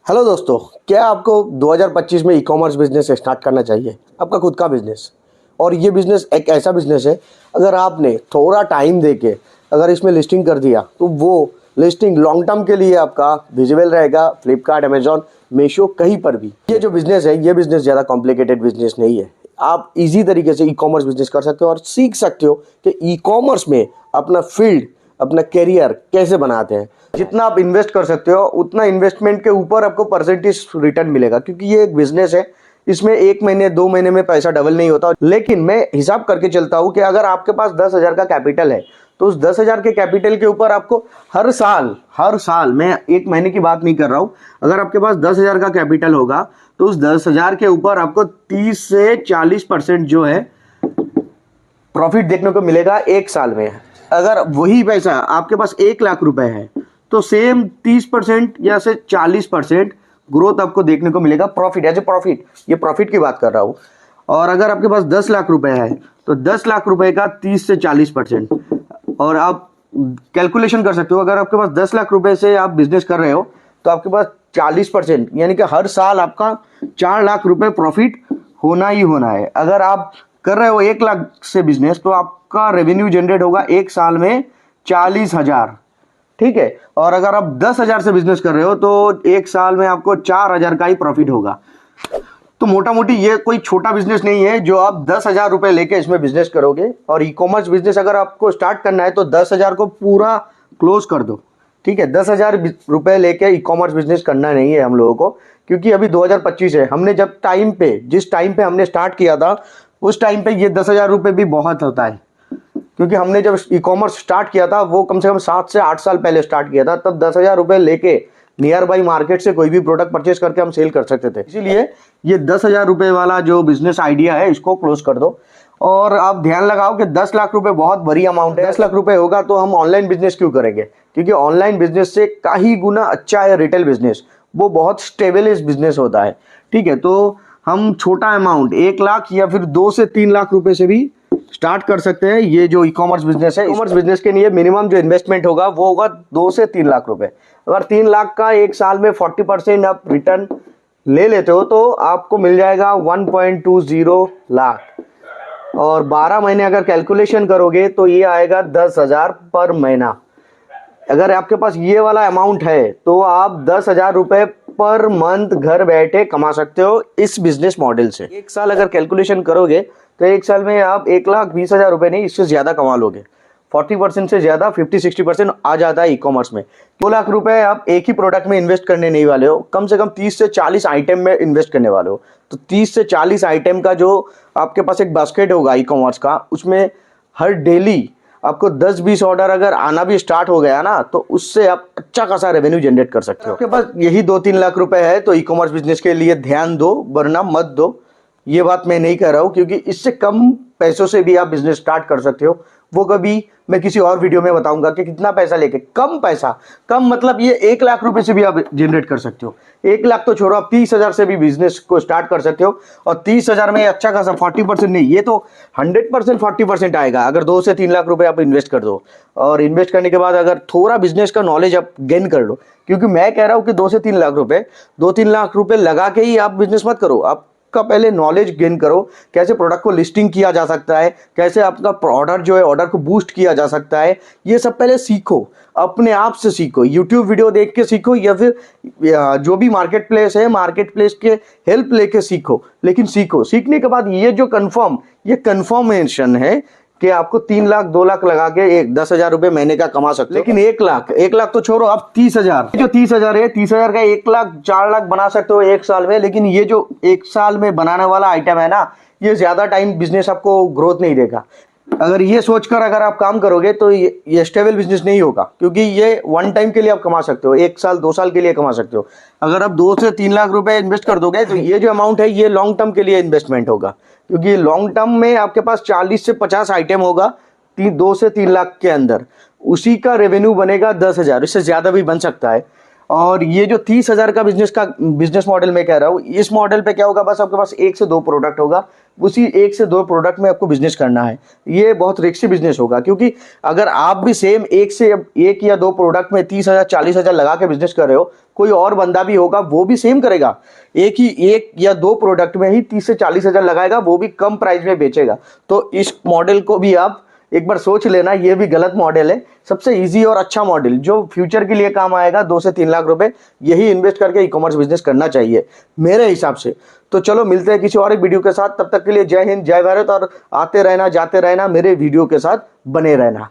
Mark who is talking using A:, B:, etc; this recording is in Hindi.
A: हेलो दोस्तों, क्या आपको 2025 में ई कॉमर्स बिजनेस स्टार्ट करना चाहिए? आपका खुद का बिजनेस। और ये बिजनेस एक ऐसा बिजनेस है, अगर आपने थोड़ा टाइम देके अगर इसमें लिस्टिंग कर दिया तो वो लिस्टिंग लॉन्ग टर्म के लिए आपका विजिबल रहेगा। फ्लिपकार्ट, अमेजॉन, मीशो, कहीं पर भी। ये जो बिजनेस है, ये बिजनेस ज़्यादा कॉम्प्लिकेटेड बिजनेस नहीं है। आप इजी तरीके से ई कॉमर्स बिजनेस कर सकते हो और सीख सकते हो कि ई कॉमर्स में अपना फील्ड, अपना करियर कैसे बनाते हैं। जितना आप इन्वेस्ट कर सकते हो उतना इन्वेस्टमेंट के ऊपर आपको परसेंटेज रिटर्न मिलेगा, क्योंकि ये एक बिजनेस है। इसमें 1 महीने 2 महीने में पैसा डबल नहीं होता। लेकिन मैं हिसाब करके चलता हूँ कि अगर आपके पास 10,000 का कैपिटल है तो उस 10,000 के कैपिटल के ऊपर आपको हर साल, मैं 1 महीने की बात नहीं कर रहा हूँ, अगर आपके पास 10,000 का कैपिटल होगा तो उस 10,000 के ऊपर आपको 30 से 40% जो है प्रॉफिट देखने को मिलेगा 1 साल में। अगर वही पैसा आपके पास 1 लाख रुपए है तो सेम 30% या से 40% ग्रोथ आपको देखने को मिलेगा प्रॉफिट, एज ए प्रॉफिट। ये प्रॉफिट की बात कर रहा हूँ। और अगर आपके पास 10 लाख रुपए है तो 10 लाख रुपए का 30 से 40%। और आप कैलकुलेशन कर सकते हो, अगर आपके पास 10 लाख रुपए से आप बिजनेस कर रहे हो तो आपके पास 40%, यानी कि हर साल आपका 4 लाख रुपए प्रॉफिट होना ही होना है। अगर आप कर रहे हो 1 लाख से बिजनेस तो आपका रेवेन्यू जनरेट होगा 1 साल में 40,000। ठीक है। और अगर आप 10,000 से बिजनेस कर रहे हो तो 1 साल में आपको 4,000 का ही प्रॉफिट होगा। तो मोटा मोटी ये कोई छोटा बिजनेस नहीं है जो आप 10,000 रुपए लेके इसमें बिजनेस करोगे। और ई कॉमर्स बिजनेस अगर आपको स्टार्ट करना है तो 10,000 को पूरा क्लोज कर दो। ठीक है, 10,000 रुपए लेके ई कॉमर्स बिजनेस करना नहीं है हम लोगों को, क्योंकि अभी 2025 है। हमने जिस टाइम पे हमने स्टार्ट किया था उस टाइम पे ये 10,000 रुपए भी बहुत होता है, क्योंकि हमने जब ई कॉमर्स स्टार्ट किया था वो कम से कम 7 से 8 साल पहले स्टार्ट किया था। तब 10,000 रुपए लेके नियर बाई मार्केट से कोई भी प्रोडक्ट परचेज करके हम सेल कर सकते थे। इसीलिए ये 10,000 रुपए वाला जो बिजनेस आइडिया है इसको क्लोज कर दो। और आप ध्यान लगाओ कि 10 लाख रुपए बहुत बड़ी अमाउंट है। 10 लाख रुपए होगा तो हम ऑनलाइन बिजनेस क्यों करेंगे? क्योंकि ऑनलाइन बिजनेस से कहीं गुना अच्छा है रिटेल बिजनेस। वो बहुत स्टेबल बिजनेस होता है। ठीक है, तो हम छोटा अमाउंट 1 लाख या फिर 2 से 3 लाख रुपए से भी स्टार्ट कर सकते हैं। ये जो ई कॉमर्स बिजनेस है, ई कॉमर्स बिजनेस के लिए मिनिमम जो इन्वेस्टमेंट होगा वो होगा 2 से 3 लाख रुपए। अगर 3 लाख का 1 साल में 40% आप रिटर्न ले लेते हो तो आपको मिल जाएगा 1.20 लाख। और 12 महीने अगर कैलकुलेशन करोगे तो ये आएगा 10,000 पर महीना। अगर आपके पास ये वाला अमाउंट है तो आप 10,000 रुपए पर मंथ घर बैठे कमा सकते हो इस बिजनेस मॉडल से। 1 साल अगर कैलकुलेशन करोगे तो 1 साल में आप 1,20,000 रुपए नहीं, इससे ज्यादा कमा लोगे। 40% से ज्यादा, 50-60% आ जाता है ई कॉमर्स में। 2 लाख रुपए आप एक ही प्रोडक्ट में इन्वेस्ट करने नहीं वाले हो, कम से कम 30 से 40 आइटम में इन्वेस्ट करने वाले हो। तो 30 से 40 आइटम का जो आपके पास एक बास्केट होगा ई कॉमर्स का, उसमें हर डेली आपको 10-20 ऑर्डर अगर आना भी स्टार्ट हो गया ना तो उससे आप अच्छा खासा रेवेन्यू जनरेट कर सकते हो। आपके पास यही 2-3 लाख रुपए है तो ई कॉमर्स बिजनेस के लिए ध्यान दो, वरना मत दो। ये बात मैं नहीं कह रहा हूं, क्योंकि इससे कम पैसों से भी आप बिजनेस स्टार्ट कर सकते हो। वो कभी मैं किसी और वीडियो में बताऊंगा कि कितना पैसा लेके, कम पैसा, कम मतलब ये 1 लाख रुपए से भी आप जनरेट कर सकते हो। 1 लाख तो छोड़ो, आप 30,000 से भी बिजनेस को स्टार्ट कर सकते हो। और 30,000 में अच्छा खासा 40% नहीं, ये तो 100% 40% आएगा अगर 2 से 3 लाख रुपए आप इन्वेस्ट कर दो। और इन्वेस्ट करने के बाद अगर थोड़ा बिजनेस का नॉलेज आप गेन कर लो, क्योंकि मैं कह रहा हूं कि 2 से 3 लाख रुपए, 2-3 लाख रुपए लगा के ही आप बिजनेस मत करो। आप का पहले नॉलेज गेन करो, कैसे प्रोडक्ट को लिस्टिंग किया जा सकता है, कैसे आपका ऑर्डर जो है ऑर्डर को बूस्ट किया जा सकता है। ये सब पहले सीखो, अपने आप से सीखो, यूट्यूब वीडियो देख के सीखो या फिर जो भी मार्केट प्लेस है, मार्केट प्लेस के हेल्प लेके सीखो। लेकिन सीखने के बाद ये जो कंफर्मेशन है कि आपको 3 लाख 2 लाख लगा के 10,000 रुपए महीने का कमा सकते हो। लेकिन 1 लाख तो छोड़ो, आप 30,000, जो 30,000 है, 30,000 का 1 लाख 4 लाख बना सकते हो 1 साल में। लेकिन ये जो 1 साल में बनाने वाला आइटम है ना, ये ज्यादा टाइम बिजनेस आपको ग्रोथ नहीं देगा। अगर ये सोचकर अगर आप काम करोगे तो ये स्टेबल बिजनेस नहीं होगा, क्योंकि ये वन टाइम के लिए आप कमा सकते हो, 1 साल 2 साल के लिए कमा सकते हो। अगर आप 2 से 3 लाख रुपए इन्वेस्ट कर दोगे तो ये जो अमाउंट है ये लॉन्ग टर्म के लिए इन्वेस्टमेंट होगा, क्योंकि लॉन्ग टर्म में आपके पास 40 से 50 आइटम होगा 2 से 3 लाख के अंदर, उसी का रेवेन्यू बनेगा 10,000, इससे ज्यादा भी बन सकता है। और ये जो 30,000 का बिजनेस मॉडल मैं कह रहा हूँ, इस मॉडल पे क्या होगा, बस आपके पास 1 से 2 प्रोडक्ट होगा, उसी 1 से 2 प्रोडक्ट में आपको बिजनेस करना है। ये बहुत रिस्की बिजनेस होगा, क्योंकि अगर आप भी सेम 1 या 2 प्रोडक्ट में 30,000 40,000 लगा के बिजनेस कर रहे हो कोई और बंदा भी होगा वो भी सेम करेगा, एक या दो प्रोडक्ट में ही 30 से 40 हजार लगाएगा, वो भी कम प्राइस में बेचेगा। तो इस मॉडल को भी आप एक बार सोच लेना, ये भी गलत मॉडल है। सबसे इजी और अच्छा मॉडल जो फ्यूचर के लिए काम आएगा, 2 से 3 लाख रुपए यही इन्वेस्ट करके ई कॉमर्स बिजनेस करना चाहिए मेरे हिसाब से। तो चलो मिलते हैं किसी और एक वीडियो के साथ, तब तक के लिए जय हिंद जय भारत, और आते रहना जाते रहना, मेरे वीडियो के साथ बने रहना।